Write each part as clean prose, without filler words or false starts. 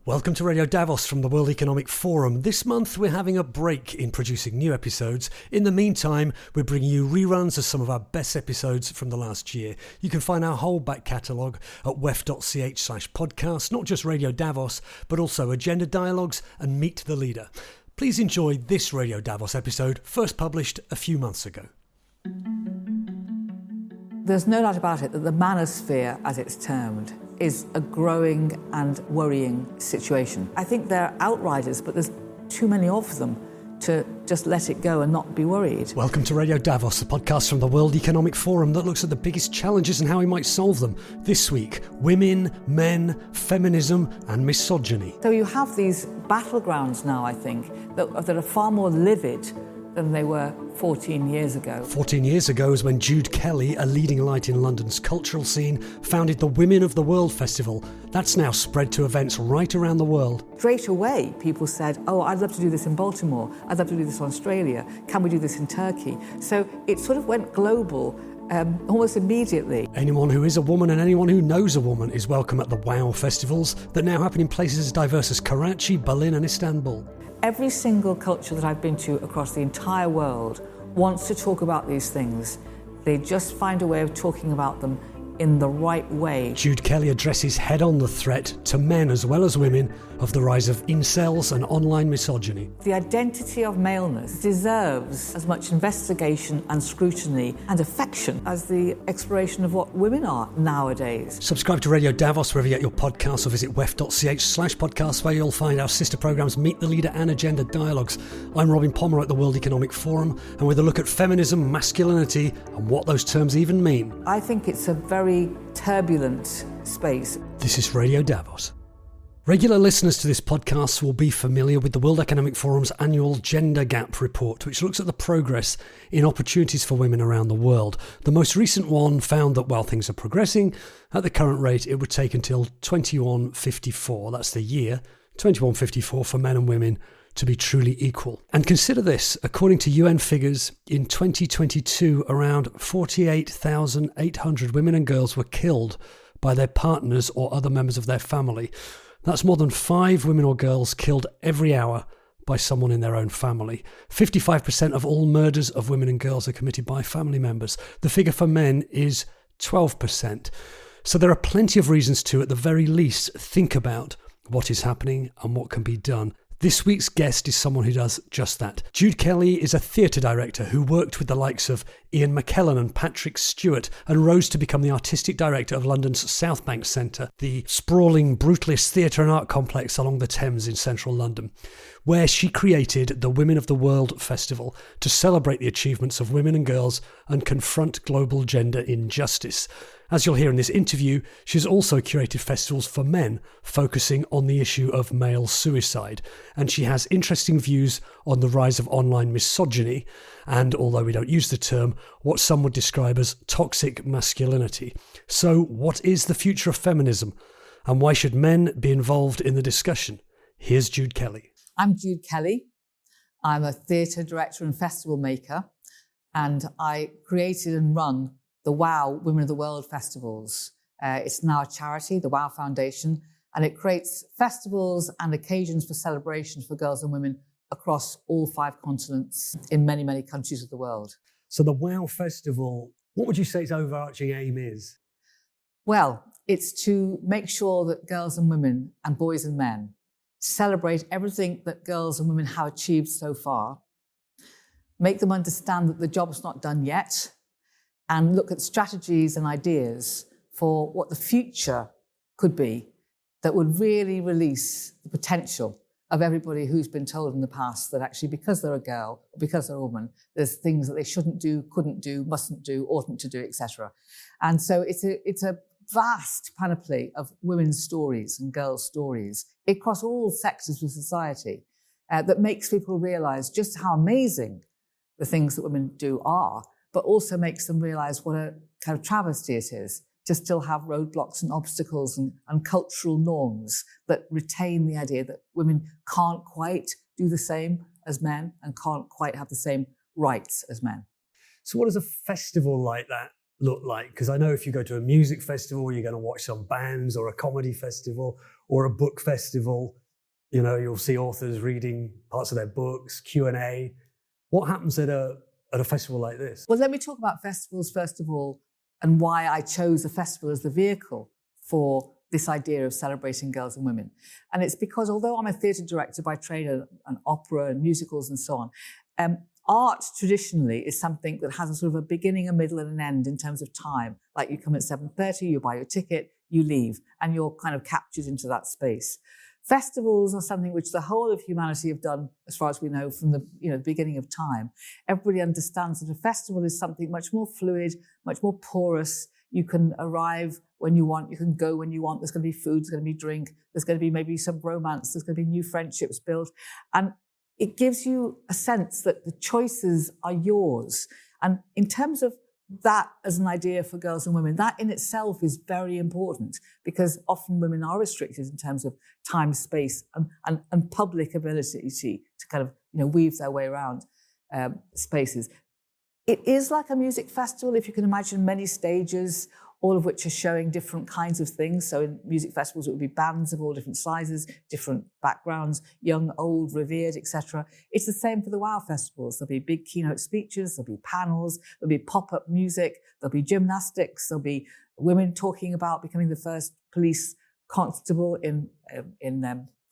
Welcome to Radio Davos from the World Economic Forum. This month we're having a break in producing new episodes. In the meantime, we're bringing you reruns of some of our best episodes from the last year. You can find our whole back catalogue at wef.ch/podcast, not just Radio Davos, but also Agenda Dialogues and Meet the Leader. Please enjoy this Radio Davos episode, first published a few months ago. There's no doubt about it that the manosphere, as it's termed, is a growing and worrying situation. I think there are outriders, but there's too many of them to just let it go and not be worried. Welcome to Radio Davos, the podcast from the World Economic Forum that looks at the biggest challenges and how we might solve them. This week, women, men, feminism and misogyny. So you have these battlegrounds now, I think, that are far more livid than they were 14 years ago. 14 years ago is when Jude Kelly, a leading light in London's cultural scene, founded the Women of the World Festival. That's now spread to events right around the world. Straight away, people said, oh, I'd love to do this in Baltimore. I'd love to do this in Australia. Can we do this in Turkey? So it sort of went global almost immediately. Anyone who is a woman and anyone who knows a woman is welcome at the WOW festivals that now happen in places as diverse as Karachi, Berlin and Istanbul. Every single culture that I've been to across the entire world wants to talk about these things. They just find a way of talking about them in the right way. Jude Kelly addresses head-on the threat to men as well as women of the rise of incels and online misogyny. The identity of maleness deserves as much investigation and scrutiny and affection as the exploration of what women are nowadays. Subscribe to Radio Davos wherever you get your podcasts or visit wef.ch/podcasts where you'll find our sister programmes Meet the Leader and Agenda Dialogues. I'm Robin Pommer at the World Economic Forum, and with a look at feminism, masculinity and what those terms even mean. I think it's a very turbulent space. This is Radio Davos. Regular listeners to this podcast will be familiar with the World Economic Forum's annual Gender Gap Report, which looks at the progress in opportunities for women around the world. The most recent one found that while things are progressing, at the current rate it would take until 2154, that's the year, 2154 for men and women to be truly equal. And consider this, according to UN figures, in 2022 around 48,800 women and girls were killed by their partners or other members of their family. That's more than 5 women or girls killed every hour by someone in their own family. 55% of all murders of women and girls are committed by family members. The figure for men is 12%. So there are plenty of reasons to, at the very least, think about what is happening and what can be done. This week's guest is someone who does just that. Jude Kelly is a theatre director who worked with the likes of Ian McKellen and Patrick Stewart and rose to become the artistic director of London's South Bank Centre, the sprawling, brutalist theatre and art complex along the Thames in central London, where she created the Women of the World Festival to celebrate the achievements of women and girls and confront global gender injustice. As you'll hear in this interview, she's also curated festivals for men, focusing on the issue of male suicide. And she has interesting views on the rise of online misogyny, and although we don't use the term, what some would describe as toxic masculinity. So what is the future of feminism? And why should men be involved in the discussion? Here's Jude Kelly. I'm Jude Kelly. I'm a theatre director and festival maker, and I created and run the WOW Women of the World Festivals. It's now a charity, the WOW Foundation, and it creates festivals and occasions for celebration for girls and women across all 5 continents in many, many countries of the world. So the WOW Festival, what would you say its overarching aim is? Well, it's to make sure that girls and women and boys and men celebrate everything that girls and women have achieved so far, make them understand that the job's not done yet, and look at strategies and ideas for what the future could be that would really release the potential of everybody who's been told in the past that actually because they're a girl, or because they're a woman, there's things that they shouldn't do, couldn't do, mustn't do, oughtn't to do, etc. And so it's a vast panoply of women's stories and girls' stories across all sectors of society that makes people realise just how amazing the things that women do are, but also makes them realise what a kind of travesty it is to still have roadblocks and obstacles and cultural norms that retain the idea that women can't quite do the same as men and can't quite have the same rights as men. So what does a festival like that look like? Because I know if you go to a music festival, you're going to watch some bands, or a comedy festival, or a book festival. You know, you'll see authors reading parts of their books, Q&A. What happens at a festival like this? Well, let me talk about festivals first of all, and why I chose a festival as the vehicle for this idea of celebrating girls and women. And it's because although I'm a theatre director by trade, and opera and musicals and so on, art traditionally is something that has a sort of a beginning, a middle and an end in terms of time. Like you come at 7:30, you buy your ticket, you leave, and you're kind of captured into that space. Festivals are something which the whole of humanity have done, as far as we know, from the beginning of time. Everybody understands that a festival is something much more fluid, much more porous. You can arrive when you want, you can go when you want. There's going to be food, there's going to be drink, there's going to be maybe some romance, there's going to be new friendships built. And it gives you a sense that the choices are yours. And in terms of that as an idea for girls and women, that in itself is very important, because often women are restricted in terms of time, space, and public ability to kind of weave their way around spaces. It is like a music festival, if you can imagine, many stages, all of which are showing different kinds of things. So in music festivals, it would be bands of all different sizes, different backgrounds, young, old, revered, etc. It's the same for the WOW festivals. There'll be big keynote speeches, there'll be panels, there'll be pop-up music, there'll be gymnastics, there'll be women talking about becoming the first police constable in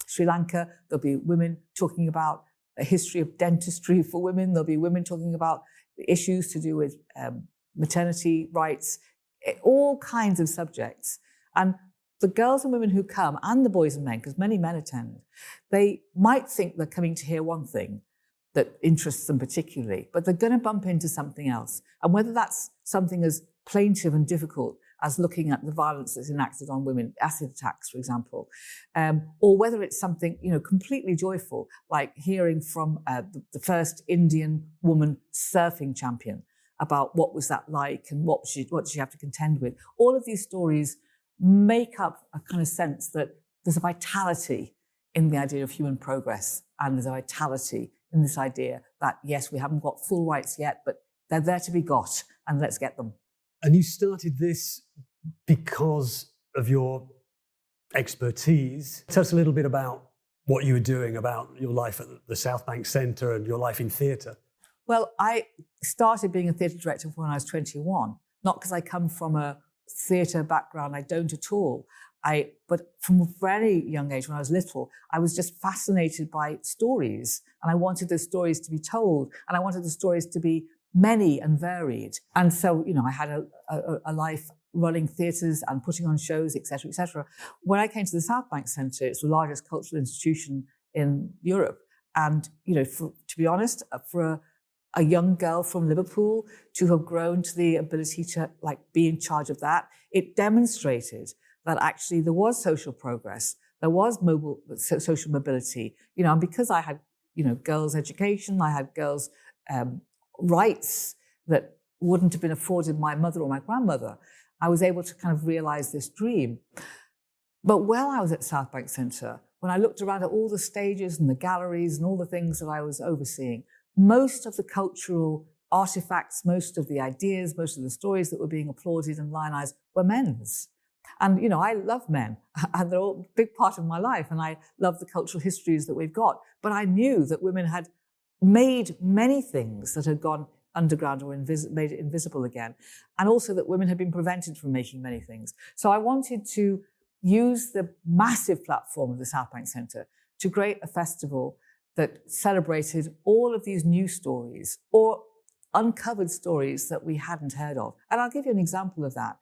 Sri Lanka. There'll be women talking about a history of dentistry for women. There'll be women talking about issues to do with maternity rights, all kinds of subjects. And the girls and women who come, and the boys and men, because many men attend, they might think they're coming to hear one thing that interests them particularly, but they're going to bump into something else. And whether that's something as plaintive and difficult as looking at the violence that's enacted on women, acid attacks, for example, or whether it's something completely joyful, like hearing from the first Indian woman surfing champion about what was that like and what did she have to contend with. All of these stories make up a kind of sense that there's a vitality in the idea of human progress, and there's a vitality in this idea that, yes, we haven't got full rights yet, but they're there to be got, and let's get them. And you started this because of your expertise. Tell us a little bit about what you were doing, about your life at the South Bank Centre and your life in theatre. Well, I started being a theatre director when I was 21, not because I come from a theatre background, I don't at all. But from a very young age, when I was little, I was just fascinated by stories, and I wanted those stories to be told, and I wanted the stories to be many and varied. And so, I had a life running theatres and putting on shows, etc., etc. When I came to the South Bank Centre, it's the largest cultural institution in Europe. And, to be honest, for a young girl from Liverpool to have grown to the ability to be in charge of that, it demonstrated that actually there was social progress, there was social mobility, and because I had, girls' education, I had girls' rights that wouldn't have been afforded my mother or my grandmother, I was able to kind of realize this dream. But while I was at South Bank Centre, when I looked around at all the stages and the galleries and all the things that I was overseeing, most of the cultural artifacts, most of the ideas, most of the stories that were being applauded and lionized were men's. And, I love men, and they're all a big part of my life, and I love the cultural histories that we've got. But I knew that women had made many things that had gone underground or made it invisible again, and also that women had been prevented from making many things. So I wanted to use the massive platform of the South Bank Centre to create a festival that celebrated all of these new stories or uncovered stories that we hadn't heard of. And I'll give you an example of that.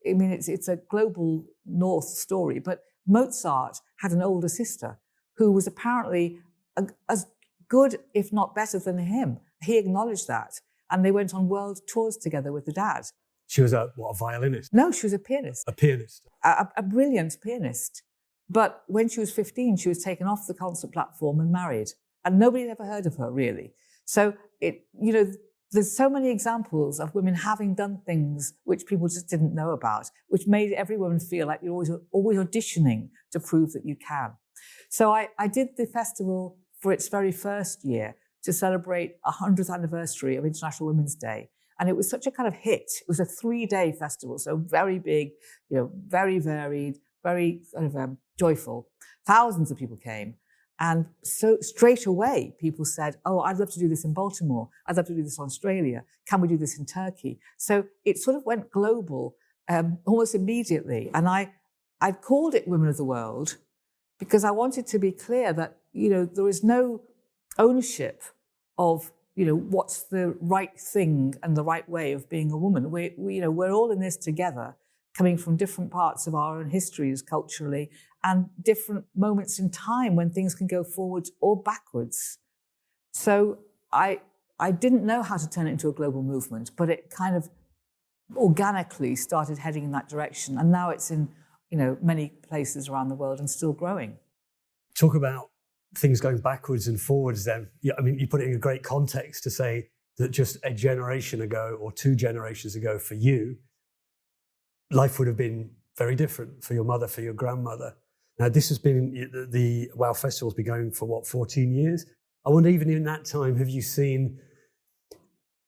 It's a global North story, but Mozart had an older sister who was apparently as good, if not better than him. He acknowledged that. And they went on world tours together with the dad. She was a violinist? No, she was a pianist. A pianist? A brilliant pianist. But when she was 15, she was taken off the concert platform and married. And nobody had ever heard of her, really. So, there's so many examples of women having done things which people just didn't know about, which made every woman feel like you're always auditioning to prove that you can. So I did the festival for its very first year to celebrate 100th anniversary of International Women's Day. And it was such a kind of hit. It was a 3-day festival, so very big, very varied, very kind of joyful. Thousands of people came. And so straight away, people said, oh, I'd love to do this in Baltimore. I'd love to do this in Australia. Can we do this in Turkey? So it sort of went global almost immediately. And I called it Women of the World because I wanted to be clear that, there is no ownership of, what's the right thing and the right way of being a woman. We're all in this together, coming from different parts of our own histories culturally and different moments in time when things can go forwards or backwards. So I didn't know how to turn it into a global movement, but it kind of organically started heading in that direction. And now it's in, many places around the world and still growing. Talk about things going backwards and forwards then. Yeah, I mean, you put it in a great context to say that just a generation ago or 2 generations ago for you, life would have been very different for your mother, for your grandmother. Now, this has been, the WOW Festival's been going for 14 years? I wonder, even in that time, have you seen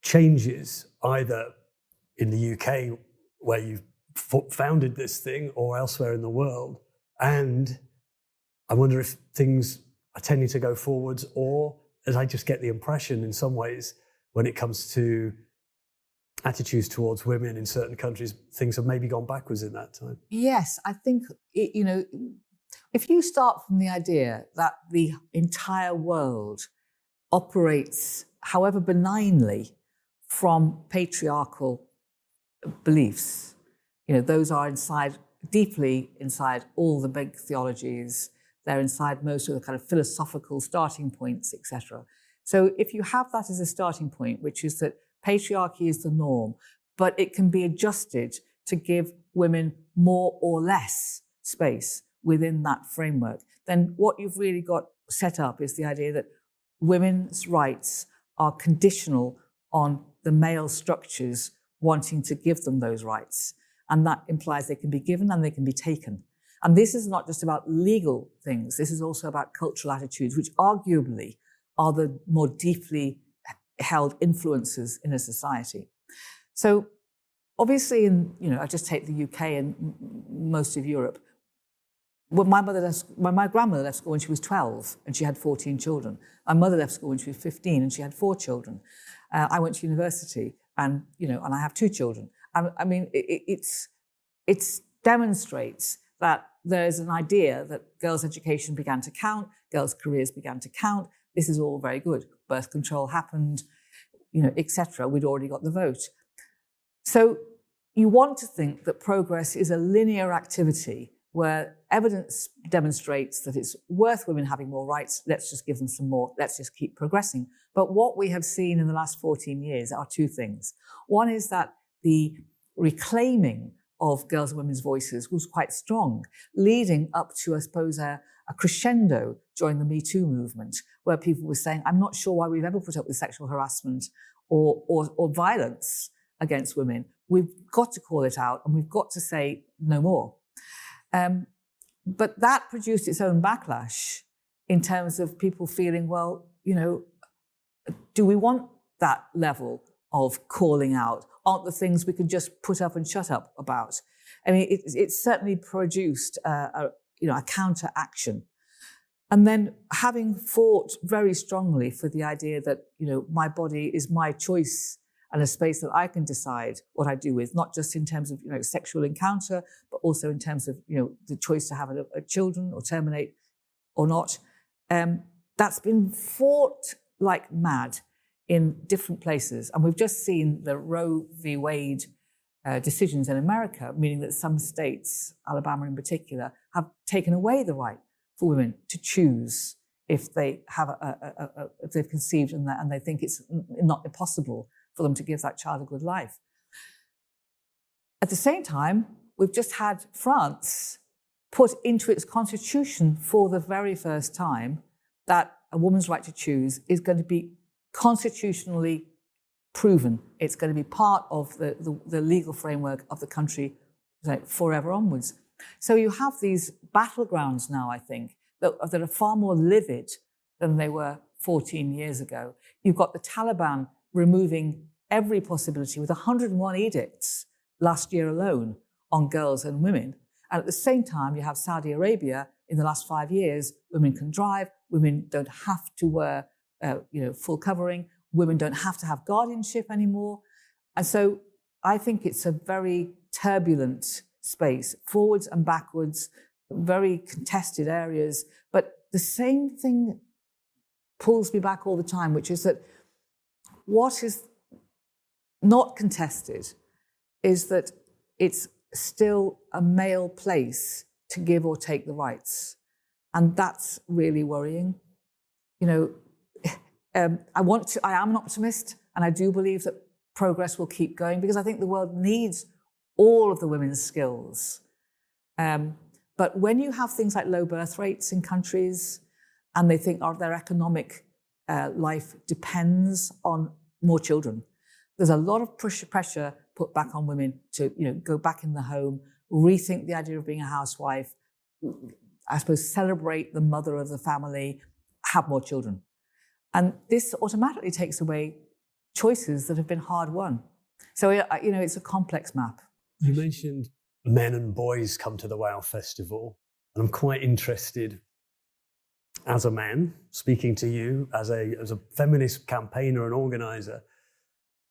changes either in the UK, where you've founded this thing, or elsewhere in the world? And I wonder if things are tending to go forwards, or, as I just get the impression in some ways, when it comes to attitudes towards women in certain countries, things have maybe gone backwards in that time. Yes, I think, if you start from the idea that the entire world operates, however benignly, from patriarchal beliefs, those are deeply inside all the big theologies. They're inside most of the kind of philosophical starting points, etc. So if you have that as a starting point, which is that patriarchy is the norm, but it can be adjusted to give women more or less space within that framework, then what you've really got set up is the idea that women's rights are conditional on the male structures wanting to give them those rights. And that implies they can be given and they can be taken. And this is not just about legal things. This is also about cultural attitudes, which arguably are the more deeply held influences in a society. So obviously, I just take the UK and most of Europe. When my grandmother left school when she was 12 and she had 14 children. My mother left school when she was 15 and she had 4 children. I went to university and I have 2 children. I mean, it demonstrates that there's an idea that girls' education began to count, girls' careers began to count. This is all very good. Birth control happened, etc. We'd already got the vote. So you want to think that progress is a linear activity where evidence demonstrates that it's worth women having more rights. Let's just give them some more. Let's just keep progressing. But what we have seen in the last 14 years are 2 things. One is that the reclaiming of girls' and women's voices was quite strong, leading up to, I suppose, a crescendo during the Me Too movement, where people were saying, I'm not sure why we've ever put up with sexual harassment or violence against women. We've got to call it out and we've got to say no more. But that produced its own backlash in terms of people feeling, well, do we want that level of calling out? Aren't the things we can just put up and shut up about? I mean, it certainly produced a counter-action. And then having fought very strongly for the idea that, my body is my choice and a space that I can decide what I do with, not just in terms of, sexual encounter, but also in terms of, the choice to have a children or terminate or not. That's been fought like mad in different places. And we've just seen the Roe v. Wade decisions in America, meaning that some states, Alabama in particular, have taken away the right for women to choose if they have if they've conceived and they think it's not possible for them to give that child a good life. At the same time, we've just had France put into its constitution for the very first time that a woman's right to choose is going to be constitutionally proven. It's going to be part of the legal framework of the country forever onwards. So you have these battlegrounds now, I think, that are far more livid than they were 14 years ago. You've got the Taliban removing every possibility with 101 edicts last year alone on girls and women. And at the same time, you have Saudi Arabia. In the last 5 years, women can drive. Women don't have to wear, full covering. Women don't have to have guardianship anymore. And so I think it's a very turbulent space, forwards and backwards, very contested areas. But the same thing pulls me back all the time, which is that what is not contested is that it's still a male place to give or take the rights. And that's really worrying. I am an optimist, and I do believe that progress will keep going because I think the world needs all of the women's skills. But when you have things like low birth rates in countries and they think their economic life depends on more children, there's a lot of pressure put back on women to go back in the home, rethink the idea of being a housewife, I suppose celebrate the mother of the family, have more children. And this automatically takes away choices that have been hard won. So, it's a complex map. You mentioned men and boys come to the WOW Festival, and I'm quite interested, as a man, speaking to you as a feminist campaigner and organizer,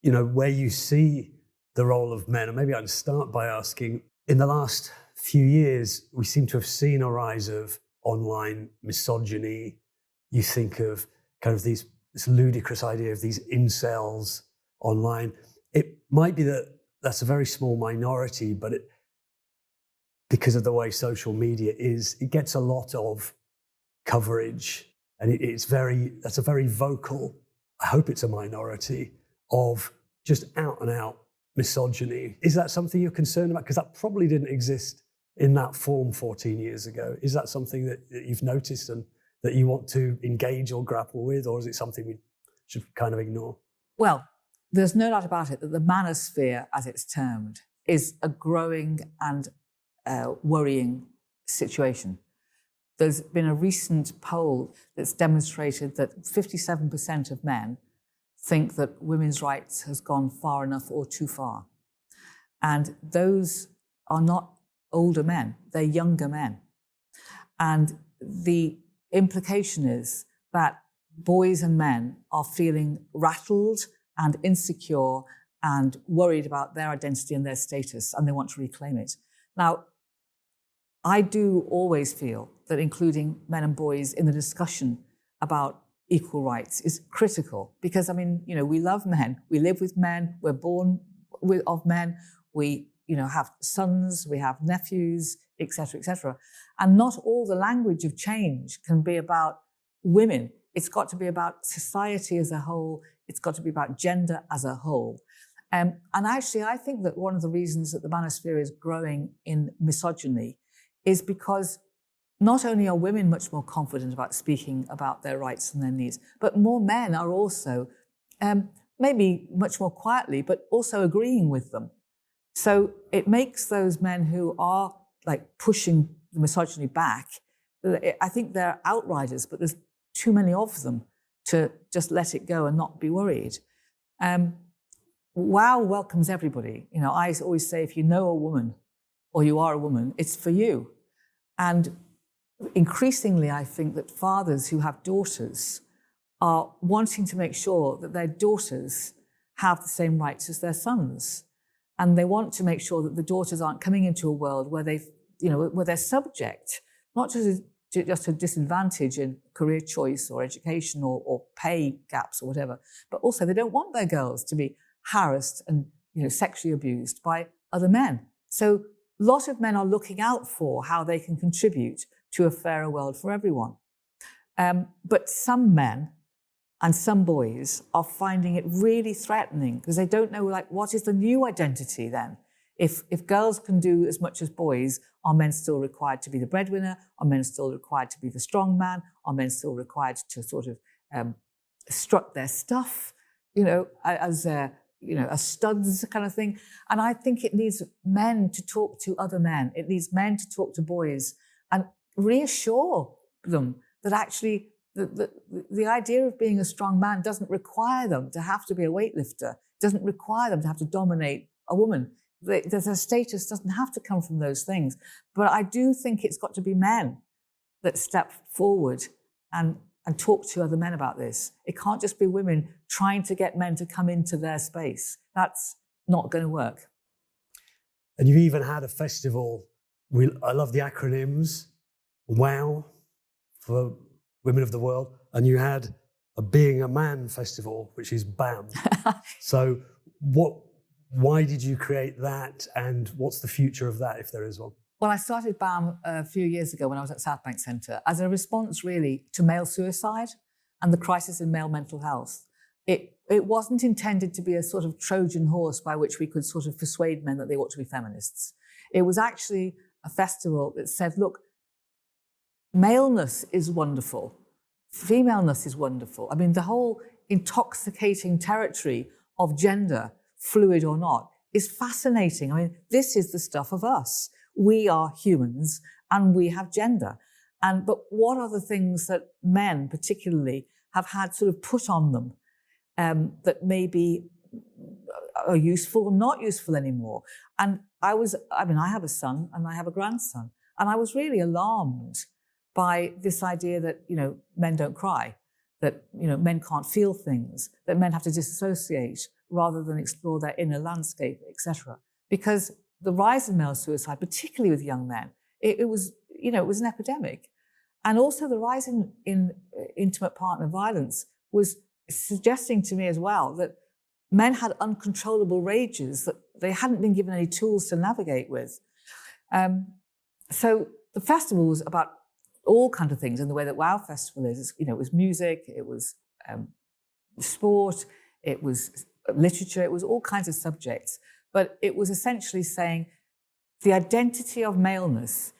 where you see the role of men. And maybe I can start by asking, in the last few years, we seem to have seen a rise of online misogyny. You think of kind of this ludicrous idea of these incels online. It might be that that's a very small minority, but because of the way social media is, it gets a lot of coverage, and that's a very vocal, I hope it's a minority, of just out and out misogyny. Is that something you're concerned about? Because that probably didn't exist in that form 14 years ago. Is that something that you've noticed and that you want to engage or grapple with, or is it something we should kind of ignore? Well, there's no doubt about it that the manosphere, as it's termed, is a growing and worrying situation. There's been a recent poll that's demonstrated that 57% of men think that women's rights has gone far enough or too far. And those are not older men, they're younger men. And the implication is that boys and men are feeling rattled and insecure and worried about their identity and their status, and they want to reclaim it. Now, I do always feel that including men and boys in the discussion about equal rights is critical because, we love men, we live with men, we're born of men, we, have sons, we have nephews, etc., etc. And not all the language of change can be about women. It's got to be about society as a whole. It's got to be about gender as a whole. And actually, I think that one of the reasons that the manosphere is growing in misogyny is because not only are women much more confident about speaking about their rights and their needs, but more men are also, maybe much more quietly, but also agreeing with them. So it makes those men who are pushing the misogyny back, I think they're outriders, but there's too many of them to just let it go and not be worried. WOW welcomes everybody. I always say, if you know a woman or you are a woman, it's for you. And increasingly, I think that fathers who have daughters are wanting to make sure that their daughters have the same rights as their sons. And they want to make sure that the daughters aren't coming into a world where where they're subject, not just to disadvantage in career choice or education or pay gaps or whatever, but also they don't want their girls to be harassed and sexually abused by other men. So a lot of men are looking out for how they can contribute to a fairer world for everyone. But some men and some boys are finding it really threatening because they don't know, what is the new identity then? If girls can do as much as boys, are men still required to be the breadwinner? Are men still required to be the strong man? Are men still required to sort of strut their stuff, as a studs kind of thing? And I think it needs men to talk to other men. It needs men to talk to boys and reassure them that actually the idea of being a strong man doesn't require them to have to be a weightlifter. doesn't require them to have to dominate a woman. Their status doesn't have to come from those things. But I do think it's got to be men that step forward and talk to other men about this. It can't just be women trying to get men to come into their space. That's not going to work. And you've even had a festival. I love the acronyms. WOW for Women of the World. And you had a Being a Man festival, which is BAM. So why did you create that, and what's the future of that, if there is one? Well, I started BAM a few years ago when I was at South Bank Centre as a response really to male suicide and the crisis in male mental health. It wasn't intended to be a sort of Trojan horse by which we could sort of persuade men that they ought to be feminists. It was actually a festival that said, look, maleness is wonderful. Femaleness is wonderful. I mean, the whole intoxicating territory of gender, fluid or not, is fascinating. I mean, this is the stuff of us. We are humans and we have gender. But what are the things that men particularly have had sort of put on them that maybe are useful or not useful anymore? And I have a son and I have a grandson, and I was really alarmed by this idea that, men don't cry, that, men can't feel things, that men have to disassociate rather than explore their inner landscape, etc. Because the rise in male suicide, particularly with young men, it was an epidemic. And also the rise in intimate partner violence was suggesting to me as well that men had uncontrollable rages that they hadn't been given any tools to navigate with. So the festival was about all kinds of things in the way that WOW Festival is. It was music, it was sport, it was literature, it was all kinds of subjects. But it was essentially saying the identity of maleness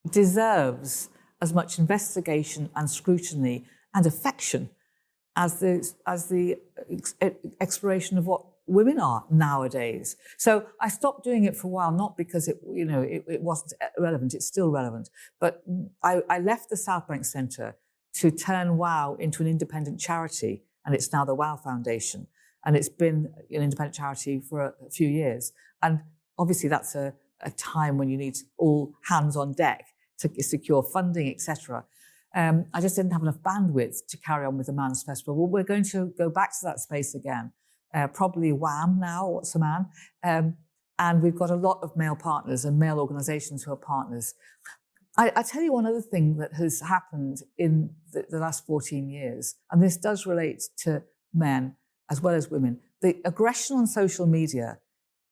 deserves as much investigation and scrutiny and affection as the exploration of what women are nowadays. So I stopped doing it for a while, not because it wasn't relevant, it's still relevant, but I left the South Bank Centre to turn WOW into an independent charity, and it's now the WOW Foundation. And it's been an independent charity for a few years. And obviously that's a time when you need all hands on deck to secure funding, etc. I just didn't have enough bandwidth to carry on with the Man's Festival. Well, we're going to go back to that space again. Probably WHAM now, What's a Man? And we've got a lot of male partners and male organisations who are partners. I tell you one other thing that has happened in the last 14 years, and this does relate to men as well as women. The aggression on social media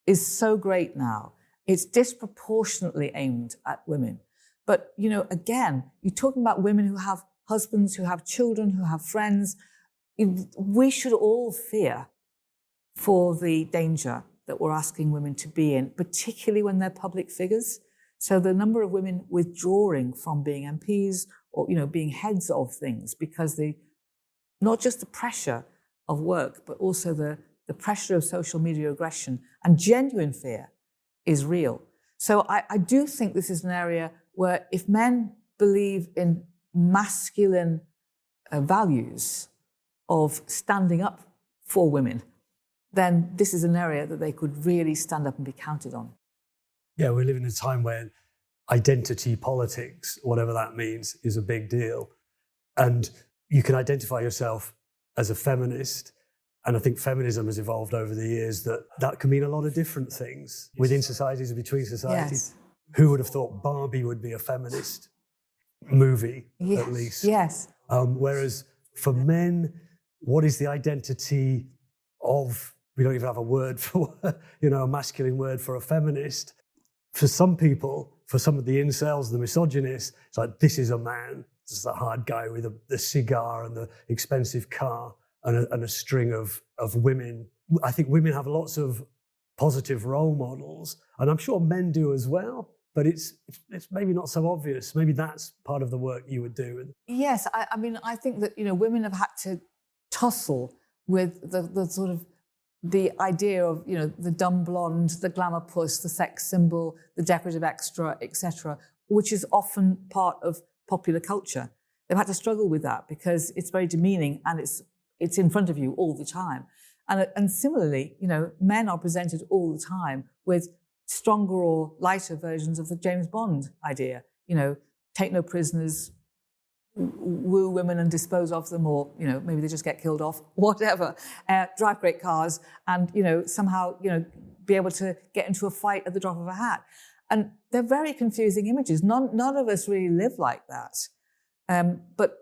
is so great now. It's disproportionately aimed at women. But, again, you're talking about women who have husbands, who have children, who have friends. We should all fear for the danger that we're asking women to be in, particularly when they're public figures. So the number of women withdrawing from being MPs or, being heads of things because not just the pressure of work, but also the pressure of social media aggression and genuine fear is real. So I do think this is an area where if men believe in masculine values of standing up for women, then this is an area that they could really stand up and be counted on. Yeah, we live in a time where identity politics, whatever that means, is a big deal. And you can identify yourself as a feminist. And I think feminism has evolved over the years that can mean a lot of different things within societies and between societies. Yes. Who would have thought Barbie would be a feminist movie, at least? Yes. Whereas for men, what is the identity of, we don't even have a word for, a masculine word for a feminist. For some people, for some of the incels, the misogynists, it's like, this is a man. This is a hard guy with the cigar and the expensive car and a string of women. I think women have lots of positive role models, and I'm sure men do as well, but it's maybe not so obvious. Maybe that's part of the work you would do. Yes, I think that, women have had to tussle with the sort of the idea of, the dumb blonde, the glamour puss, the sex symbol, the decorative extra, etc., which is often part of popular culture. They've had to struggle with that because it's very demeaning and it's in front of you all the time. And similarly, men are presented all the time with stronger or lighter versions of the James Bond idea. Take no prisoners, woo women and dispose of them, or maybe they just get killed off, whatever. Drive great cars, and somehow be able to get into a fight at the drop of a hat. And they're very confusing images. None of us really live like that. But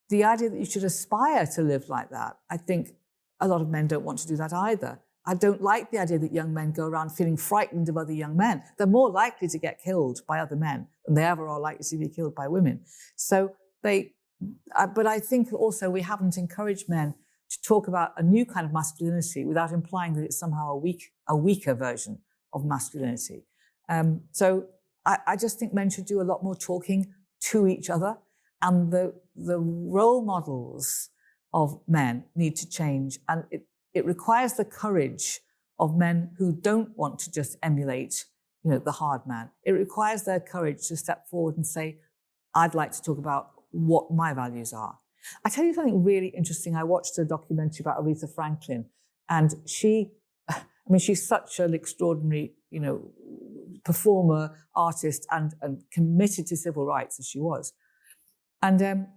the idea that you should aspire to live like that, I think a lot of men don't want to do that either. I don't like the idea that young men go around feeling frightened of other young men. They're more likely to get killed by other men than they ever are likely to be killed by women. So but I think also we haven't encouraged men to talk about a new kind of masculinity without implying that it's somehow a weaker version of masculinity. So I just think men should do a lot more talking to each other, and the role models of men need to change, and it requires the courage of men who don't want to just emulate, the hard man. It requires their courage to step forward and say, I'd like to talk about what my values are. I tell you something really interesting. I watched a documentary about Aretha Franklin, and she's such an extraordinary, performer, artist, and committed to civil rights as she was. And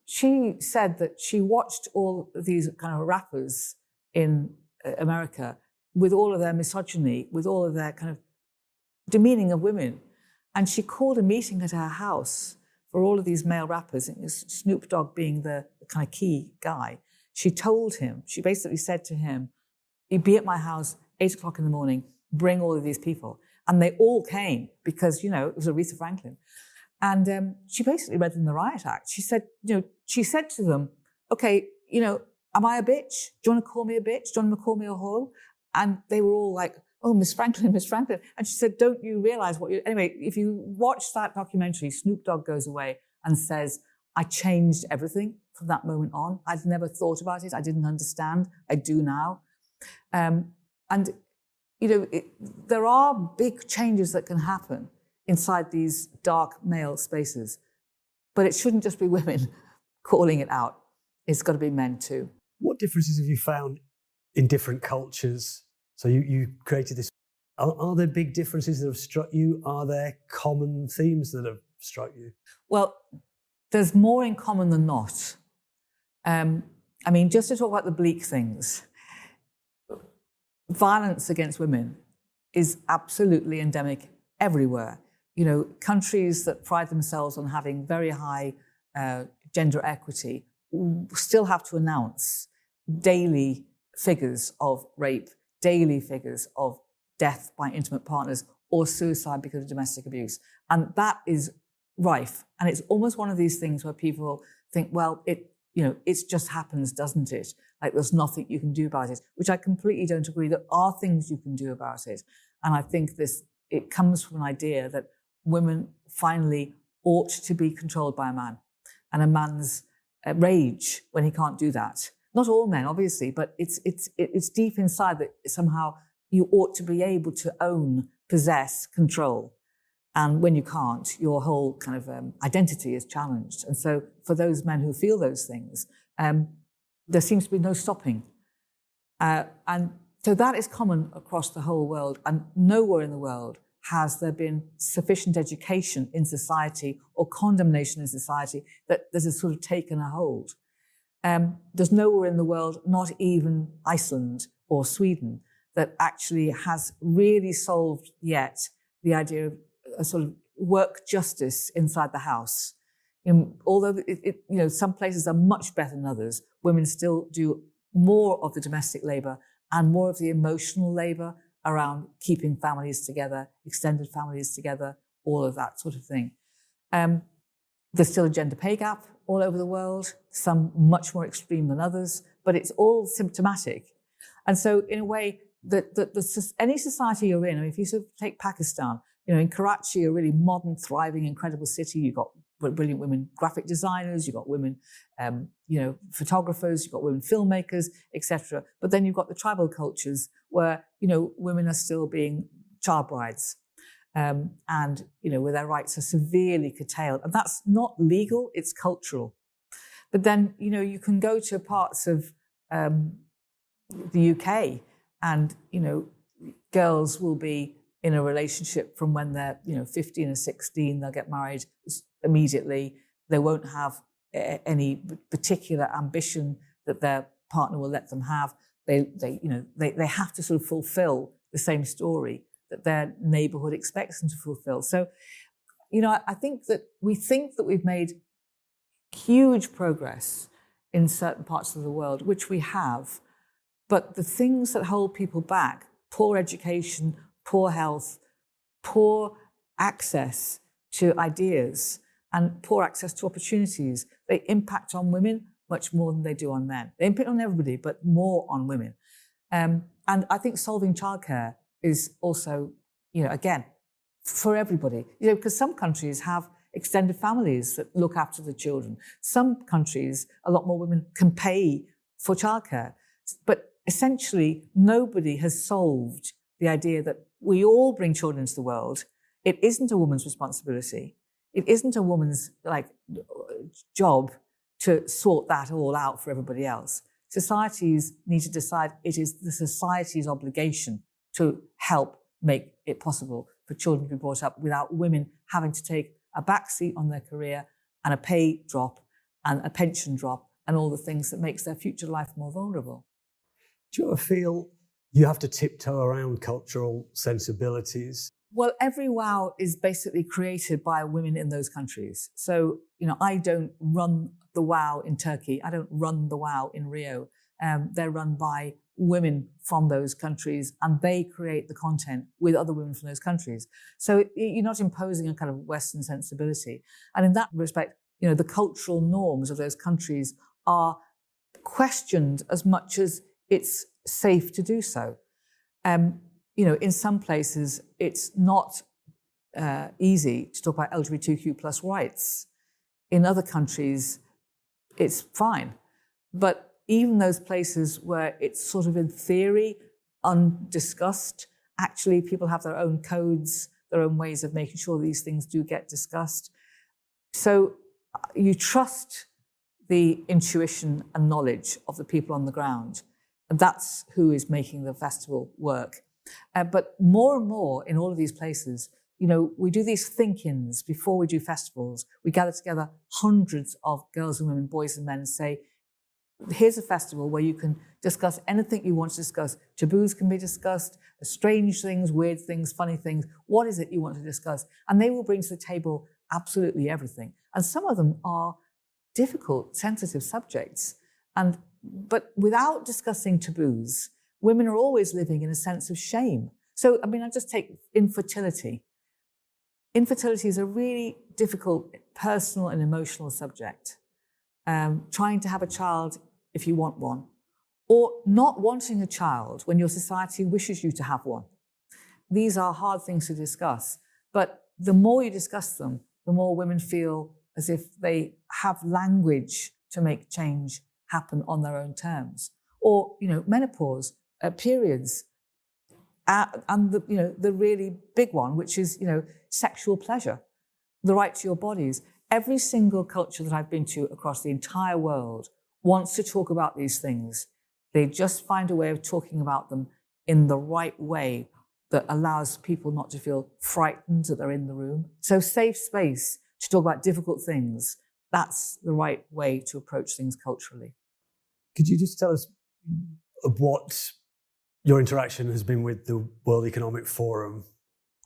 she said that she watched all of these kind of rappers in America with all of their misogyny, with all of their kind of demeaning of women. And she called a meeting at her house for all of these male rappers, Snoop Dogg being the kind of key guy. She basically said to him, "You'd be at my house 8 o'clock in the morning, bring all of these people." And they all came because, it was Aretha Franklin. And she basically read them the Riot Act. She said, she said to them, okay, am I a bitch? Do you want to call me a bitch? Do you want to call me a hoe? And they were all like, oh, Miss Franklin, Miss Franklin. And she said, don't you realize what you... Anyway, if you watch that documentary, Snoop Dogg goes away and says, I changed everything from that moment on. I'd never thought about it. I didn't understand. I do now. There are big changes that can happen inside these dark male spaces. But it shouldn't just be women calling it out. It's got to be men too. What differences have you found in different cultures? So you created this. Are there big differences that have struck you? Are there common themes that have struck you? Well, there's more in common than not. Just to talk about the bleak things, violence against women is absolutely endemic everywhere. Countries that pride themselves on having very high gender equity still have to announce daily figures of rape, daily figures of death by intimate partners or suicide because of domestic abuse. And that is rife. And it's almost one of these things where people think, well, it just happens, doesn't it? Like there's nothing you can do about it, which I completely don't agree. There are things you can do about it. And I think it comes from an idea that women finally ought to be controlled by a man, and a man's rage when he can't do that. Not all men, obviously, but it's deep inside that somehow you ought to be able to own, possess, control. And when you can't, your whole kind of identity is challenged. And so for those men who feel those things, there seems to be no stopping. And so that is common across the whole world. And nowhere in the world has there been sufficient education in society or condemnation in society that this has sort of taken a hold. There's nowhere in the world, not even Iceland or Sweden, that actually has really solved yet the idea of a sort of work justice inside the house. Although some places are much better than others, women still do more of the domestic labour and more of the emotional labour around keeping families together, extended families together, all of that sort of thing. There's still a gender pay gap all over the world, some much more extreme than others, but it's all symptomatic. And so in a way, any society you're in, if you sort of take Pakistan, in Karachi, a really modern, thriving, incredible city, you've got brilliant women graphic designers, you've got women, photographers, you've got women filmmakers, etc. But then you've got the tribal cultures where, women are still being child brides, and, where their rights are severely curtailed. And that's not legal, it's cultural. But then, you can go to parts of the UK, and girls will be in a relationship from when they're 15 or 16. They'll get married immediately. They won't have any particular ambition that their partner will let them have. They have to sort of fulfill the same story that their neighborhood expects them to fulfill. So, I think that we've made huge progress in certain parts of the world, which we have, but the things that hold people back, poor education, poor health, poor access to ideas, and poor access to opportunities, they impact on women much more than they do on men. They impact on everybody, but more on women. And I think solving childcare is also, again, for everybody. Because some countries have extended families that look after the children. Some countries, a lot more women can pay for childcare. But essentially, nobody has solved the idea that we all bring children into the world. It isn't a woman's responsibility. It isn't a woman's job to sort that all out for everybody else. Societies need to decide it is the society's obligation to help make it possible for children to be brought up without women having to take a backseat on their career and a pay drop and a pension drop and all the things that makes their future life more vulnerable. Do you ever feel you have to tiptoe around cultural sensibilities? Well, every WOW is basically created by women in those countries. So, I don't run the WOW in Turkey. I don't run the WOW in Rio. They're run by women from those countries, and they create the content with other women from those countries. So you're not imposing a kind of Western sensibility. And in that respect, the cultural norms of those countries are questioned as much as it's safe to do so. In some places, it's not easy to talk about LGBTQ plus rights. In other countries, it's fine. But even those places where it's sort of in theory undiscussed, actually people have their own codes, their own ways of making sure these things do get discussed. So you trust the intuition and knowledge of the people on the ground. And that's who is making the festival work. But more and more in all of these places, we do these think-ins before we do festivals. We gather together hundreds of girls and women, boys and men, and say, here's a festival where you can discuss anything you want to discuss. Taboos can be discussed, strange things, weird things, funny things. What is it you want to discuss? And they will bring to the table absolutely everything. And some of them are difficult, sensitive subjects. But without discussing taboos, women are always living in a sense of shame. So, I just take infertility. Infertility is a really difficult personal and emotional subject. Trying to have a child if you want one, or not wanting a child when your society wishes you to have one. These are hard things to discuss, but the more you discuss them, the more women feel as if they have language to make change happen on their own terms. Or, menopause, periods, and the really big one, which is, sexual pleasure, the right to your bodies. Every single culture that I've been to across the entire world wants to talk about these things. They just find a way of talking about them in the right way that allows people not to feel frightened that they're in the room. So safe space to talk about difficult things, that's the right way to approach things culturally. Could you just tell us what your interaction has been with the World Economic Forum?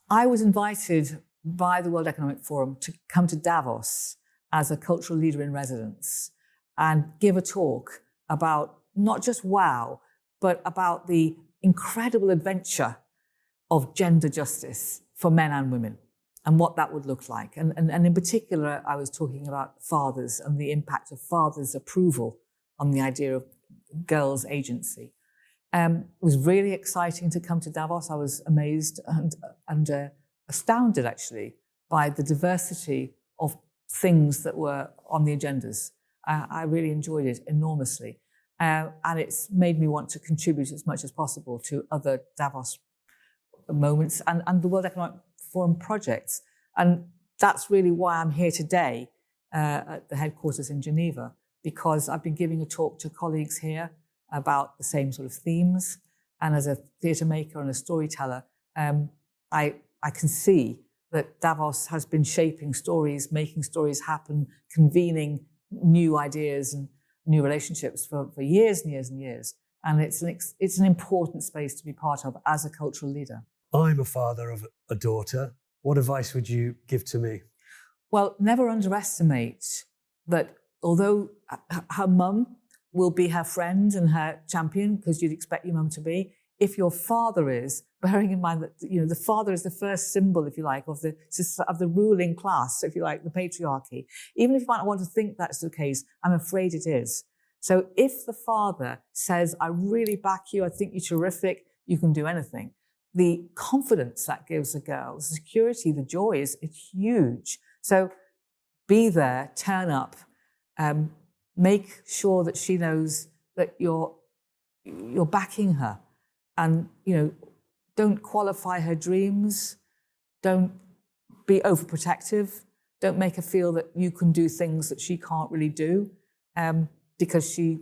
I was invited by the World Economic Forum to come to Davos as a cultural leader in residence and give a talk about not just WOW, but about the incredible adventure of gender justice for men and women and what that would look like. And in particular, I was talking about fathers and the impact of fathers' approval on the idea of girls' agency. It was really exciting to come to Davos. I was amazed and astounded, actually, by the diversity of things that were on the agendas. I really enjoyed it enormously. And it's made me want to contribute as much as possible to other Davos moments and the World Economic Forum projects. And that's really why I'm here today at the headquarters in Geneva, because I've been giving a talk to colleagues here about the same sort of themes. And as a theatre maker and a storyteller, I can see that Davos has been shaping stories, making stories happen, convening new ideas and new relationships for years and years and years. And it's an important space to be part of as a cultural leader. I'm a father of a daughter. What advice would you give to me? Well, never underestimate that although her mum will be her friend and her champion, because you'd expect your mum to be, if your father is, bearing in mind that the father is the first symbol, if you like, of the ruling class, if you like, the patriarchy. Even if you might not want to think that's the case, I'm afraid it is. So if the father says, I really back you, I think you're terrific, you can do anything, the confidence that gives a girl, the security, the joy is huge. So be there, turn up, make sure that she knows that you're backing her, and don't qualify her dreams, don't be overprotective, don't make her feel that you can do things that she can't really do, because she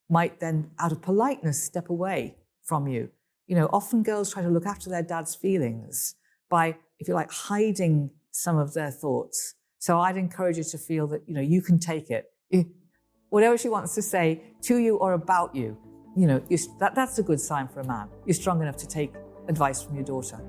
might then, out of politeness, step away from you. Often girls try to look after their dad's feelings by, if you like, hiding some of their thoughts. So I'd encourage you to feel that, you can take it. Whatever she wants to say to you or about you, that's a good sign for a man. You're strong enough to take advice from your daughter.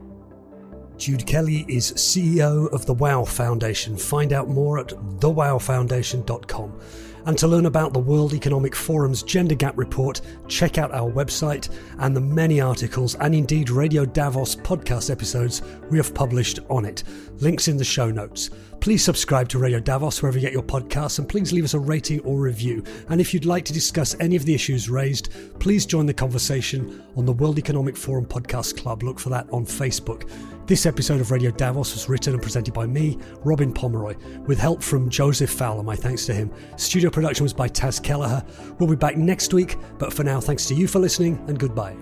Jude Kelly is CEO of the WOW Foundation. Find out more at thewowfoundation.com. And to learn about the World Economic Forum's Gender Gap Report, check out our website and the many articles and indeed Radio Davos podcast episodes we have published on it. Links in the show notes. Please subscribe to Radio Davos wherever you get your podcasts, and please leave us a rating or review. And if you'd like to discuss any of the issues raised, please join the conversation on the World Economic Forum Podcast Club. Look for that on Facebook. This episode of Radio Davos was written and presented by me, Robin Pomeroy, with help from Joseph Fowler. My thanks to him. Studio production was by Taz Kelleher. We'll be back next week, but for now, thanks to you for listening, and goodbye.